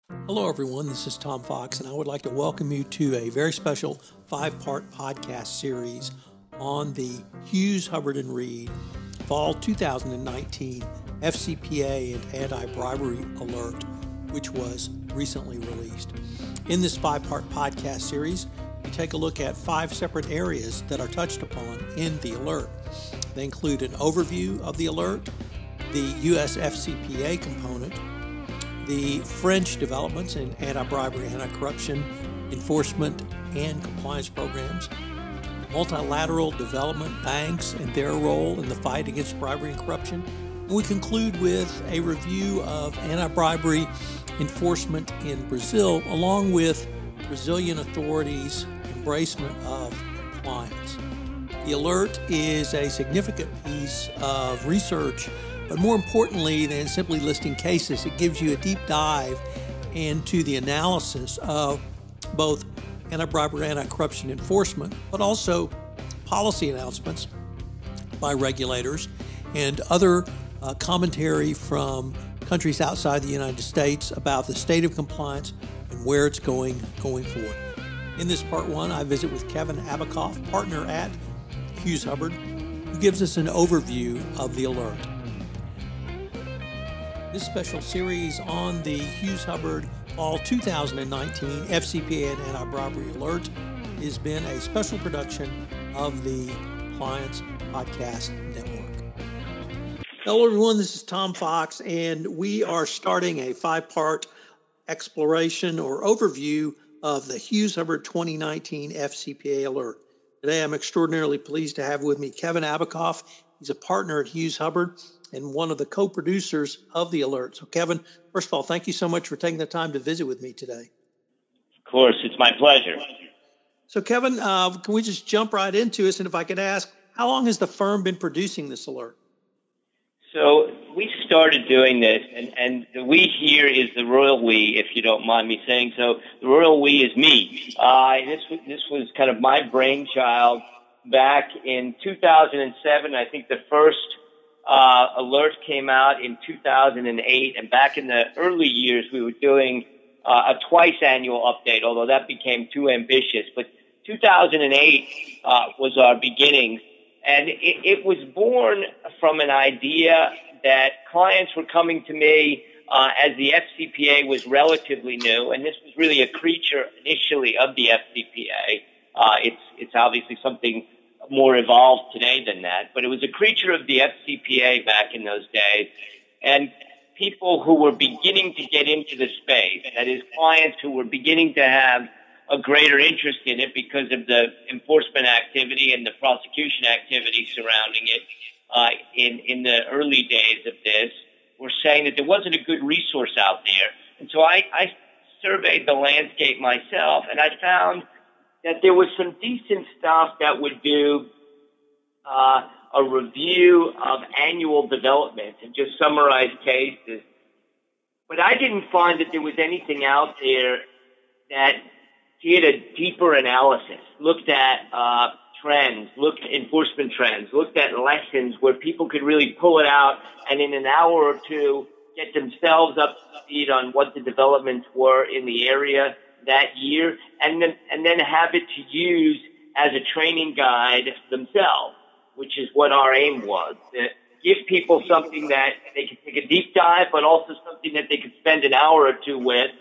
Hello, everyone. This is Tom Fox, and I would like to welcome you to a very special 5-part podcast series on the Hughes Hubbard Reed Fall 2019 FCPA and Anti-Bribery Alert, which was recently released. In this 5-part podcast series, we take a look at 5 separate areas that are touched upon in the alert. They include an overview of the alert, the U.S. FCPA component, the French developments in anti-bribery, anti-corruption, enforcement, and compliance programs, multilateral development banks and their role in the fight against bribery and corruption. And we conclude with a review of anti-bribery enforcement in Brazil, along with Brazilian authorities' embracement of compliance. The alert is a significant piece of research, but more importantly than simply listing cases, it gives you a deep dive into the analysis of both anti-bribery, anti-corruption enforcement, but also policy announcements by regulators and other commentary from countries outside the United States about the state of compliance and where it's going forward. In this part 1, I visit with Kevin Abikoff, partner at Hughes Hubbard, who gives us an overview of the alert. This special series on the Hughes Hubbard Fall 2019 FCPA and Anti-Bribery Alert has been a special production of the Compliance Podcast Network. Hello, everyone. This is Tom Fox, and we are starting a 5-part exploration or overview of the Hughes Hubbard 2019 FCPA Alert. Today, I'm extraordinarily pleased to have with me Kevin Abikoff. He's a partner at Hughes Hubbard and one of the co-producers of the alert. So, Kevin, first of all, thank you so much for taking the time to visit with me today. Of course, it's my pleasure. So, Kevin, can we just jump right into this? And if I could ask, how long has the firm been producing this alert? So we started doing this, and the we here is the royal we, if you don't mind me saying so. The royal we is me. This was kind of my brainchild back in 2007. I think the first alert came out in 2008, and back in the early years, we were doing a twice annual update, although that became too ambitious. But 2008 was our beginnings, and it was born from an idea that clients were coming to me as the FCPA was relatively new, and this was really a creature initially of the FCPA. It's obviously something more evolved today than that, but it was a creature of the FCPA back in those days, and people who were beginning to get into the space, that is, clients who were beginning to have a greater interest in it because of the enforcement activity and the prosecution activity surrounding it in the early days of this, were saying that there wasn't a good resource out there. And so I surveyed the landscape myself, and I found that there was some decent stuff that would do a review of annual developments and just summarize cases. But I didn't find that there was anything out there that did a deeper analysis, looked at trends, looked at enforcement trends, looked at lessons where people could really pull it out and in an hour or two get themselves up to speed on what the developments were in the area that year, and then have it to use as a training guide themselves, which is what our aim was. To give people something that they could take a deep dive, but also something that they could spend an hour or two with,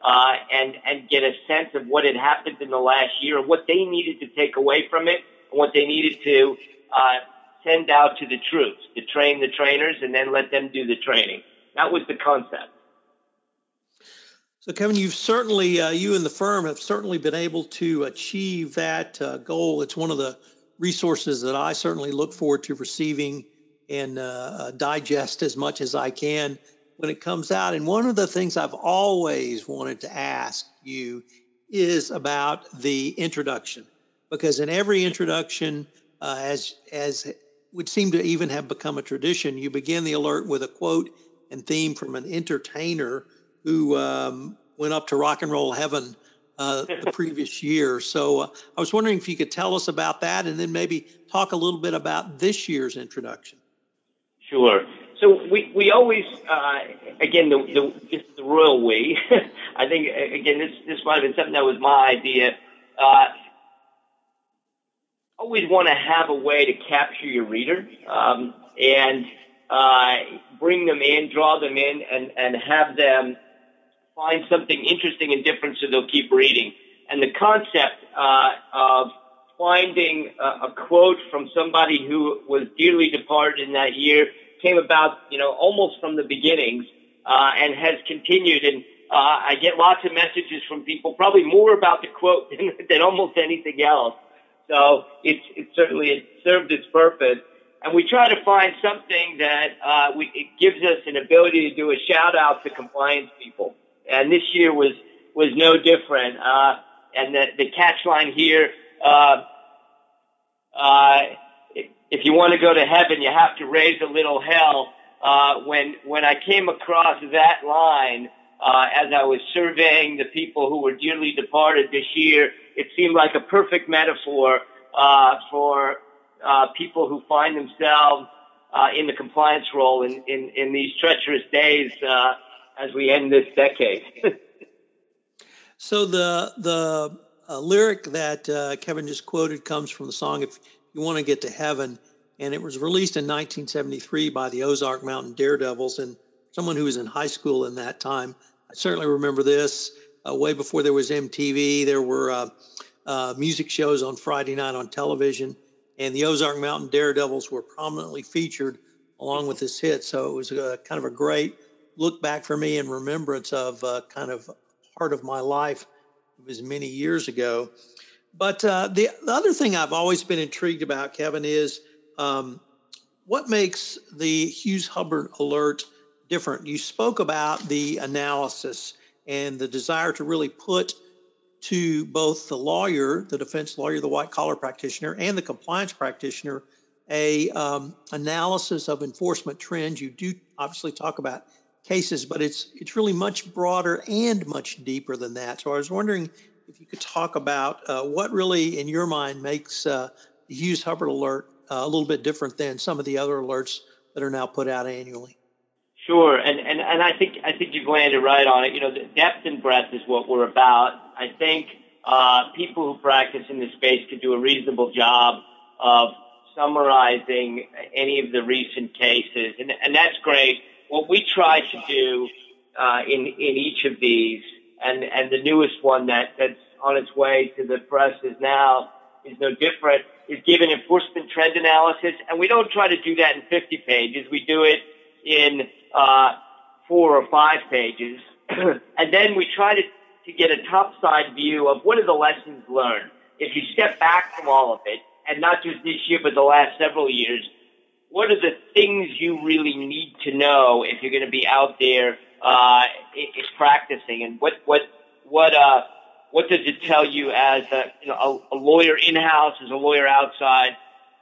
and get a sense of what had happened in the last year, what they needed to take away from it, and what they needed to send out to the troops, to train the trainers, and then let them do the training. That was the concept. So, Kevin, you've certainly, you and the firm have certainly been able to achieve that goal. It's one of the resources that I certainly look forward to receiving and digest as much as I can when it comes out. And one of the things I've always wanted to ask you is about the introduction, because in every introduction, as would seem to even have become a tradition, you begin the alert with a quote and theme from an entertainer who went up to rock and roll heaven the previous year. So I was wondering if you could tell us about that and then maybe talk a little bit about this year's introduction. Sure. So we always, again, this is the royal we. I think, again, this might have been something that was my idea. Always want to have a way to capture your reader, and bring them in, draw them in, and have them find something interesting and different so they'll keep reading. And the concept of finding a quote from somebody who was dearly departed in that year came about, almost from the beginnings, and has continued. And I get lots of messages from people, probably more about the quote than almost anything else. So it certainly served its purpose. And we try to find something that it gives us an ability to do a shout out to compliance people. And this year was no different. And the catch line here, if you want to go to heaven, you have to raise a little hell. When I came across that line, as I was surveying the people who were dearly departed this year, it seemed like a perfect metaphor for people who find themselves in the compliance role in these treacherous days as we end this decade. So the lyric that Kevin just quoted comes from the song "If You Want to Get to Heaven," and it was released in 1973 by the Ozark Mountain Daredevils. And someone who was in high school in that time, I certainly remember this. Way before there was MTV, there were music shows on Friday night on television, and the Ozark Mountain Daredevils were prominently featured along with this hit. So it was kind of a great look back for me in remembrance of kind of part of my life. It was many years ago. But the other thing I've always been intrigued about, Kevin, is what makes the Hughes Hubbard Alert different? You spoke about the analysis and the desire to really put to both the lawyer, the defense lawyer, the white-collar practitioner, and the compliance practitioner, a analysis of enforcement trends. You do obviously talk about cases, but it's really much broader and much deeper than that. So I was wondering if you could talk about what really, in your mind, makes the Hughes Hubbard Alert a little bit different than some of the other alerts that are now put out annually. Sure, and I think you've landed right on it. The depth and breadth is what we're about. I think people who practice in this space could do a reasonable job of summarizing any of the recent cases, and that's great. What we try to do in each of these, and the newest one that's on its way to the press is no different, is give an enforcement trend analysis, and we don't try to do that in 50 pages. We do it in 4 or 5 pages, and then we try to get a top-side view of what are the lessons learned. If you step back from all of it, and not just this year but the last several years, what are the things you really need to know if you're going to be out there practicing, and what does it tell you as a lawyer in-house, as a lawyer outside,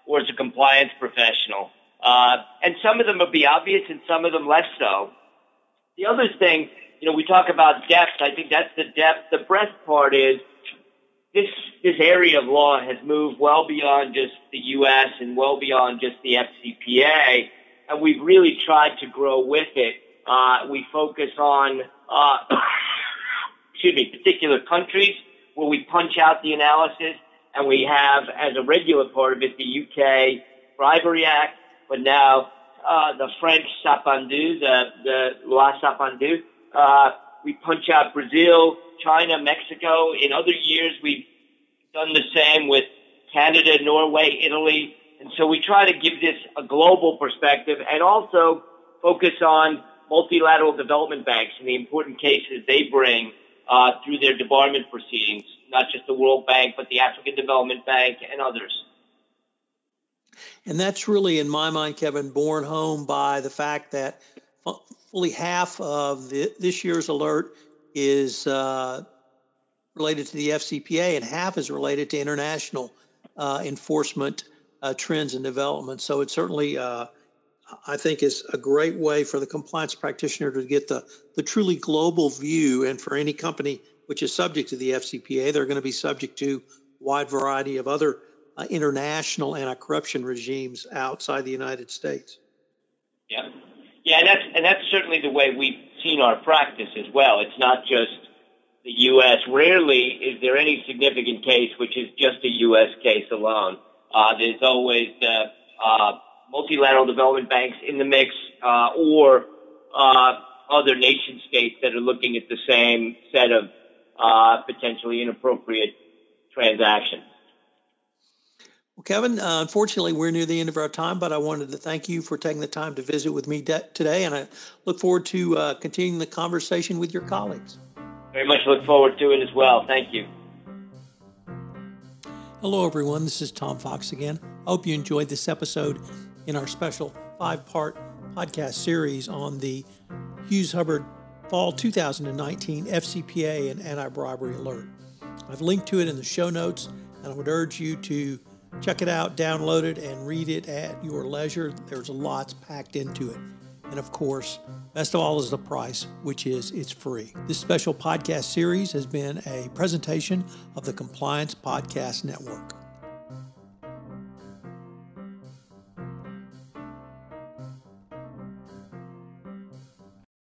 or as a compliance professional? And some of them will be obvious and some of them less so. The other thing, we talk about depth. I think that's the depth. The breadth part is this area of law has moved well beyond just the U.S. and well beyond just the FCPA, and we've really tried to grow with it. We focus on, particular countries where we punch out the analysis, and we have, as a regular part of it, the UK Bribery Act, but now the French Sapandu, the Loi Sapandu. We punch out Brazil, China, Mexico. In other years, we've done the same with Canada, Norway, Italy. And so we try to give this a global perspective and also focus on multilateral development banks and the important cases they bring through their debarment proceedings, not just the World Bank, but the African Development Bank and others. And that's really, in my mind, Kevin, borne home by the fact that fully half of this year's alert is related to the FCPA and half is related to international enforcement trends and developments. So it certainly, I think, is a great way for the compliance practitioner to get the truly global view. And for any company which is subject to the FCPA, they're going to be subject to a wide variety of other international anti-corruption regimes outside the United States. Yeah. Yeah, and that's certainly the way we've seen our practice as well. It's not just the U.S. Rarely is there any significant case which is just a U.S. case alone. There's always multilateral development banks in the mix, or other nation states that are looking at the same set of potentially inappropriate transactions. Well, Kevin, unfortunately, we're near the end of our time, but I wanted to thank you for taking the time to visit with me today, and I look forward to continuing the conversation with your colleagues. Very much look forward to it as well. Thank you. Hello, everyone. This is Tom Fox again. I hope you enjoyed this episode in our special 5-part podcast series on the Hughes Hubbard Fall 2019 FCPA and Anti-Bribery Alert. I've linked to it in the show notes, and I would urge you to check it out, download it, and read it at your leisure. There's lots packed into it. And of course, best of all is the price, which is it's free. This special podcast series has been a presentation of the Compliance Podcast Network.